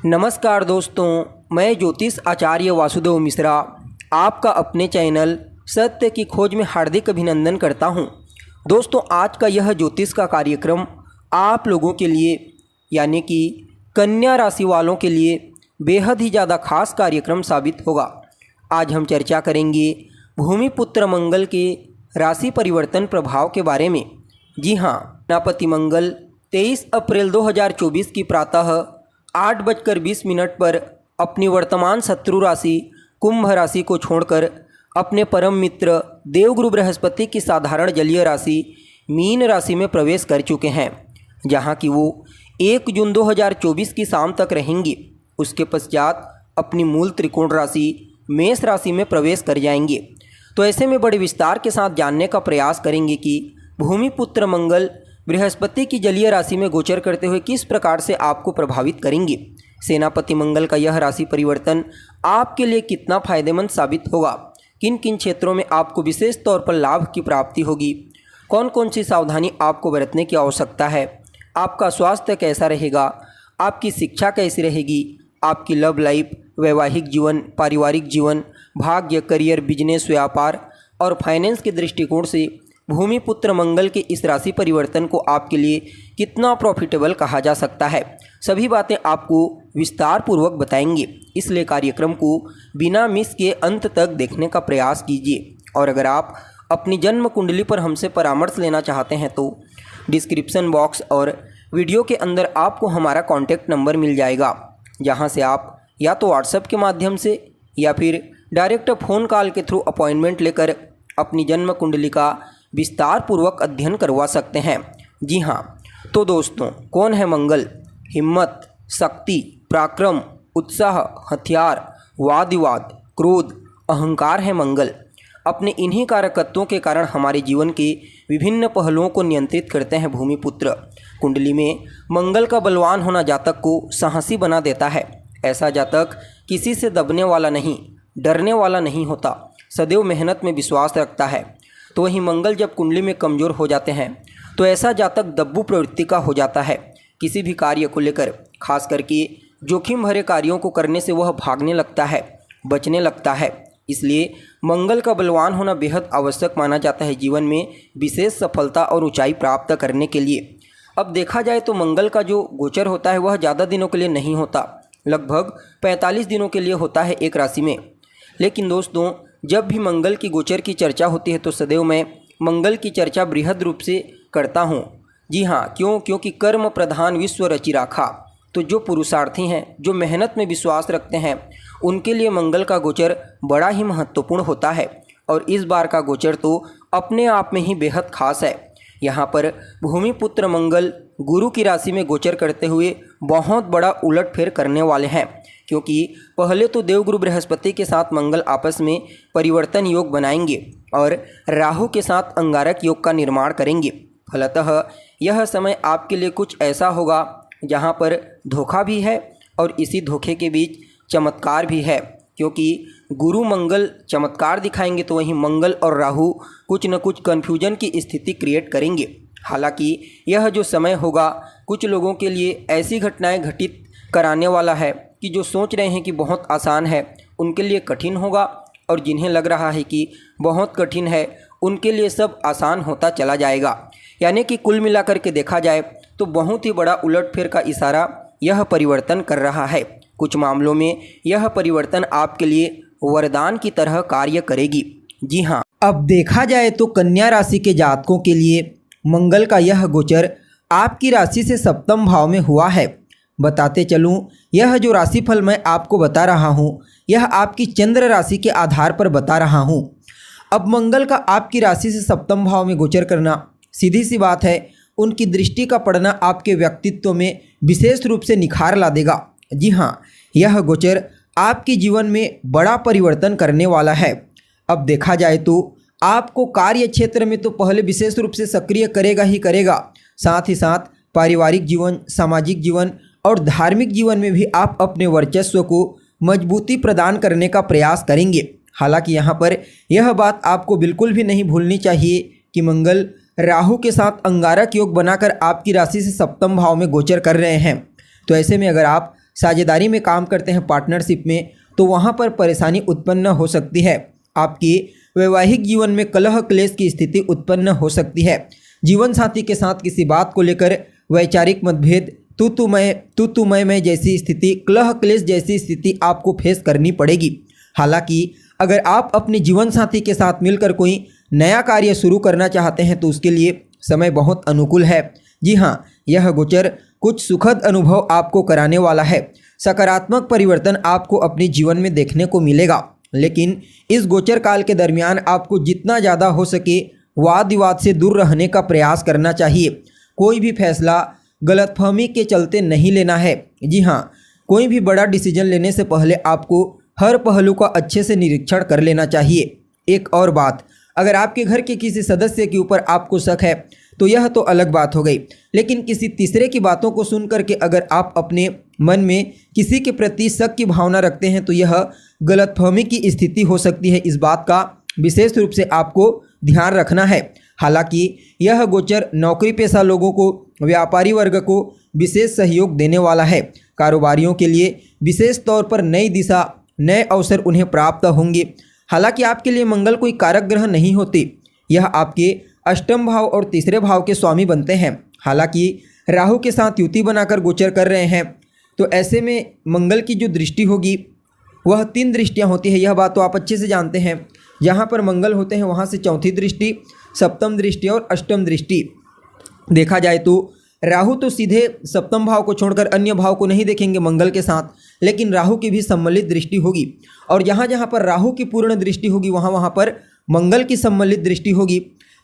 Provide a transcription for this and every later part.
नमस्कार दोस्तों, मैं ज्योतिष आचार्य वासुदेव मिश्रा आपका अपने चैनल सत्य की खोज में हार्दिक अभिनंदन करता हूं। दोस्तों, आज का यह ज्योतिष का कार्यक्रम आप लोगों के लिए यानी कि कन्या राशि वालों के लिए बेहद ही ज़्यादा खास कार्यक्रम साबित होगा। आज हम चर्चा करेंगे भूमिपुत्र मंगल के राशि परिवर्तन प्रभाव के बारे में। जी हाँ, सेनापति मंगल 23 अप्रैल 2024 की प्रातः 8:20 पर अपनी वर्तमान शत्रु राशि कुंभ राशि को छोड़कर अपने परम मित्र देवगुरु बृहस्पति की साधारण जलीय राशि मीन राशि में प्रवेश कर चुके हैं, जहां कि वो 1 जून 2024 की शाम तक रहेंगे। उसके पश्चात अपनी मूल त्रिकोण राशि मेष राशि में प्रवेश कर जाएंगे। तो ऐसे में बड़े विस्तार के साथ जानने का प्रयास करेंगे कि भूमिपुत्र मंगल बृहस्पति की जलीय राशि में गोचर करते हुए किस प्रकार से आपको प्रभावित करेंगे। सेनापति मंगल का यह राशि परिवर्तन आपके लिए कितना फायदेमंद साबित होगा, किन किन क्षेत्रों में आपको विशेष तौर पर लाभ की प्राप्ति होगी, कौन कौन सी सावधानी आपको बरतने की आवश्यकता है, आपका स्वास्थ्य कैसा रहेगा, आपकी शिक्षा कैसी रहेगी, आपकी लव लाइफ, वैवाहिक जीवन, पारिवारिक जीवन, भाग्य, करियर, बिजनेस, व्यापार और फाइनेंस के दृष्टिकोण से भूमिपुत्र मंगल के इस राशि परिवर्तन को आपके लिए कितना प्रॉफिटेबल कहा जा सकता है, सभी बातें आपको विस्तार पूर्वक बताएंगे। इसलिए कार्यक्रम को बिना मिस के अंत तक देखने का प्रयास कीजिए। और अगर आप अपनी जन्म कुंडली पर हमसे परामर्श लेना चाहते हैं तो डिस्क्रिप्शन बॉक्स और वीडियो के अंदर आपको हमारा कॉन्टैक्ट नंबर मिल जाएगा, जहां से आप या तो व्हाट्सएप के माध्यम से या फिर डायरेक्ट फ़ोन कॉल के थ्रू अपॉइंटमेंट लेकर अपनी जन्म कुंडली का विस्तार पूर्वक अध्ययन करवा सकते हैं। जी हाँ, तो दोस्तों, कौन है मंगल? हिम्मत, शक्ति, पराक्रम, उत्साह, हथियार, वाद विवाद, क्रोध, अहंकार है मंगल। अपने इन्हीं कारकत्वों के कारण हमारे जीवन के विभिन्न पहलुओं को नियंत्रित करते हैं भूमिपुत्र। कुंडली में मंगल का बलवान होना जातक को साहसी बना देता है। ऐसा जातक किसी से दबने वाला नहीं, डरने वाला नहीं होता, सदैव मेहनत में विश्वास रखता है। तो वहीं मंगल जब कुंडली में कमज़ोर हो जाते हैं तो ऐसा जातक दब्बू प्रवृत्ति का हो जाता है। किसी भी कार्य को लेकर, खास करके जोखिम भरे कार्यों को करने से वह भागने लगता है, बचने लगता है। इसलिए मंगल का बलवान होना बेहद आवश्यक माना जाता है जीवन में विशेष सफलता और ऊंचाई प्राप्त करने के लिए। अब देखा जाए तो मंगल का जो गोचर होता है वह ज़्यादा दिनों के लिए नहीं होता, लगभग 45 दिनों के लिए होता है एक राशि में। लेकिन दोस्तों, जब भी मंगल की गोचर की चर्चा होती है तो सदैव मैं मंगल की चर्चा बृहद रूप से करता हूँ। जी हाँ, क्योंकि कर्म प्रधान विश्व रचि राखा। तो जो पुरुषार्थी हैं, जो मेहनत में विश्वास रखते हैं, उनके लिए मंगल का गोचर बड़ा ही महत्वपूर्ण होता है। और इस बार का गोचर तो अपने आप में ही बेहद खास है। यहाँ पर भूमिपुत्र मंगल गुरु की राशि में गोचर करते हुए बहुत बड़ा उलटफेर करने वाले हैं, क्योंकि पहले तो देवगुरु बृहस्पति के साथ मंगल आपस में परिवर्तन योग बनाएंगे और राहु के साथ अंगारक योग का निर्माण करेंगे। फलतः यह समय आपके लिए कुछ ऐसा होगा जहां पर धोखा भी है और इसी धोखे के बीच चमत्कार भी है, क्योंकि गुरु मंगल चमत्कार दिखाएंगे तो वहीं मंगल और राहु कुछ न कुछ कन्फ्यूजन की स्थिति क्रिएट करेंगे। हालांकि यह जो समय होगा कुछ लोगों के लिए ऐसी घटनाएं घटित कराने वाला है कि जो सोच रहे हैं कि बहुत आसान है उनके लिए कठिन होगा, और जिन्हें लग रहा है कि बहुत कठिन है उनके लिए सब आसान होता चला जाएगा। यानी कि कुल मिलाकर के देखा जाए तो बहुत ही बड़ा उलटफेर का इशारा यह परिवर्तन कर रहा है। कुछ मामलों में यह परिवर्तन आपके लिए वरदान की तरह कार्य करेगी। जी हाँ, अब देखा जाए तो कन्या राशि के जातकों के लिए मंगल का यह गोचर आपकी राशि से सप्तम भाव में हुआ है। बताते चलूं, यह जो राशिफल मैं आपको बता रहा हूं यह आपकी चंद्र राशि के आधार पर बता रहा हूं। अब मंगल का आपकी राशि से सप्तम भाव में गोचर करना सीधी सी बात है, उनकी दृष्टि का पड़ना आपके व्यक्तित्व में विशेष रूप से निखार ला देगा। जी हाँ, यह गोचर आपके जीवन में बड़ा परिवर्तन करने वाला है। अब देखा जाए तो आपको कार्य क्षेत्र में तो पहले विशेष रूप से सक्रिय करेगा ही करेगा, साथ ही साथ पारिवारिक जीवन, सामाजिक जीवन और धार्मिक जीवन में भी आप अपने वर्चस्व को मजबूती प्रदान करने का प्रयास करेंगे। हालांकि यहाँ पर यह बात आपको बिल्कुल भी नहीं भूलनी चाहिए कि मंगल राहु के साथ अंगारक योग बनाकर आपकी राशि से सप्तम भाव में गोचर कर रहे हैं। तो ऐसे में अगर आप साझेदारी में काम करते हैं, पार्टनरशिप में, तो वहाँ पर परेशानी उत्पन्न हो सकती है। आपकी वैवाहिक जीवन में कलह क्लेश की स्थिति उत्पन्न हो सकती है। जीवन साथी के साथ किसी बात को लेकर वैचारिक मतभेद, तू मैं जैसी स्थिति, कलह क्लेश जैसी स्थिति आपको फेस करनी पड़ेगी। हालांकि अगर आप अपने जीवन साथी के साथ मिलकर कोई नया कार्य शुरू करना चाहते हैं तो उसके लिए समय बहुत अनुकूल है। जी हाँ, यह गोचर कुछ सुखद अनुभव आपको कराने वाला है। सकारात्मक परिवर्तन आपको अपने जीवन में देखने को मिलेगा, लेकिन इस गोचर काल के दरमियान आपको जितना ज़्यादा हो सके वाद विवाद से दूर रहने का प्रयास करना चाहिए। कोई भी फैसला गलतफहमी के चलते नहीं लेना है। जी हाँ, कोई भी बड़ा डिसीजन लेने से पहले आपको हर पहलू का अच्छे से निरीक्षण कर लेना चाहिए। एक और बात, अगर आपके घर के किसी सदस्य के ऊपर आपको शक है तो यह तो अलग बात हो गई, लेकिन किसी तीसरे की बातों को सुन करके अगर आप अपने मन में किसी के प्रति शक की भावना रखते हैं तो यह गलतफहमी की स्थिति हो सकती है। इस बात का विशेष रूप से आपको ध्यान रखना है। हालांकि यह गोचर नौकरी पेशा लोगों को, व्यापारी वर्ग को विशेष सहयोग देने वाला है। कारोबारियों के लिए विशेष तौर पर नई दिशा, नए अवसर उन्हें प्राप्त होंगे। हालांकि आपके लिए मंगल कोई कारक ग्रह नहीं होते, यह आपके अष्टम भाव और तीसरे भाव के स्वामी बनते हैं। हालांकि राहु के साथ युति बनाकर गोचर कर रहे हैं, तो ऐसे में मंगल की जो दृष्टि होगी वह 3 दृष्टियां होती है। यह बात तो आप अच्छे से जानते हैं। जहाँ पर मंगल होते हैं वहाँ से चौथी दृष्टि, सप्तम दृष्टि और अष्टम दृष्टि। देखा जाए तो राहु तो सीधे सप्तम भाव को छोड़कर अन्य भाव को नहीं देखेंगे मंगल के साथ, लेकिन राहु की भी सम्मिलित दृष्टि होगी। और जहाँ जहाँ पर राहु की पूर्ण दृष्टि होगी वहाँ पर मंगल की सम्मिलित दृष्टि होगी।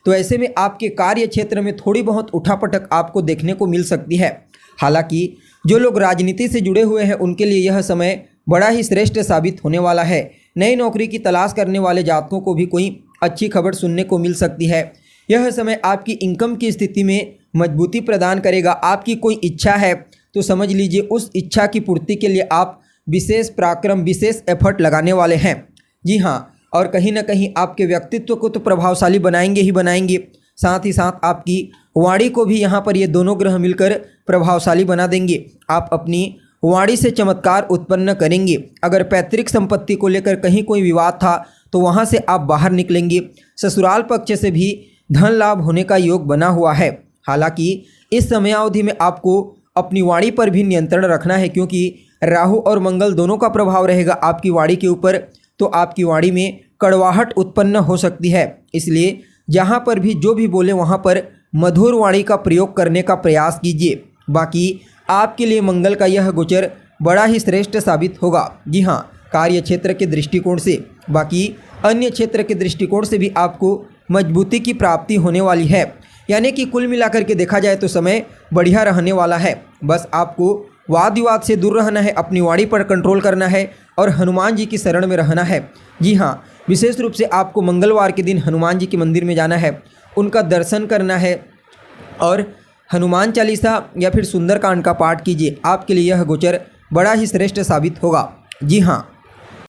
तो ऐसे में आपके कार्य क्षेत्र में थोड़ी बहुत उठापटक आपको देखने को मिल सकती है। हालांकि जो लोग राजनीति से जुड़े हुए हैं उनके लिए यह समय बड़ा ही श्रेष्ठ साबित होने वाला है। नई नौकरी की तलाश करने वाले जातकों को भी कोई अच्छी खबर सुनने को मिल सकती है। यह समय आपकी इनकम की स्थिति में मजबूती प्रदान करेगा। आपकी कोई इच्छा है तो समझ लीजिए उस इच्छा की पूर्ति के लिए आप विशेष पराक्रम, विशेष एफर्ट लगाने वाले हैं। जी हाँ, और कहीं ना कहीं आपके व्यक्तित्व को तो प्रभावशाली बनाएंगे ही बनाएंगे, साथ ही साथ आपकी वाणी को भी यहाँ पर ये दोनों ग्रह मिलकर प्रभावशाली बना देंगे। आप अपनी वाणी से चमत्कार उत्पन्न करेंगे। अगर पैतृक संपत्ति को लेकर कहीं कोई विवाद था तो वहाँ से आप बाहर निकलेंगे। ससुराल पक्ष से भी धन लाभ होने का योग बना हुआ है। हालांकि इस समयावधि में आपको अपनी वाणी पर भी नियंत्रण रखना है, क्योंकि राहु और मंगल दोनों का प्रभाव रहेगा आपकी वाणी के ऊपर, तो आपकी वाणी में कड़वाहट उत्पन्न हो सकती है। इसलिए जहाँ पर भी जो भी बोले वहाँ पर मधुर वाणी का प्रयोग करने का प्रयास कीजिए। बाकी आपके लिए मंगल का यह गोचर बड़ा ही श्रेष्ठ साबित होगा। जी हाँ, कार्य क्षेत्र के दृष्टिकोण से, बाकी अन्य क्षेत्र के दृष्टिकोण से भी आपको मजबूती की प्राप्ति होने वाली है। यानी कि कुल मिलाकर के देखा जाए तो समय बढ़िया रहने वाला है। बस आपको वाद विवाद से दूर रहना है, अपनी वाणी पर कंट्रोल करना है और हनुमान जी की शरण में रहना है। जी हाँ, विशेष रूप से आपको मंगलवार के दिन हनुमान जी के मंदिर में जाना है, उनका दर्शन करना है और हनुमान चालीसा या फिर सुंदरकांड का पाठ कीजिए। आपके लिए यह गोचर बड़ा ही श्रेष्ठ साबित होगा। जी हाँ,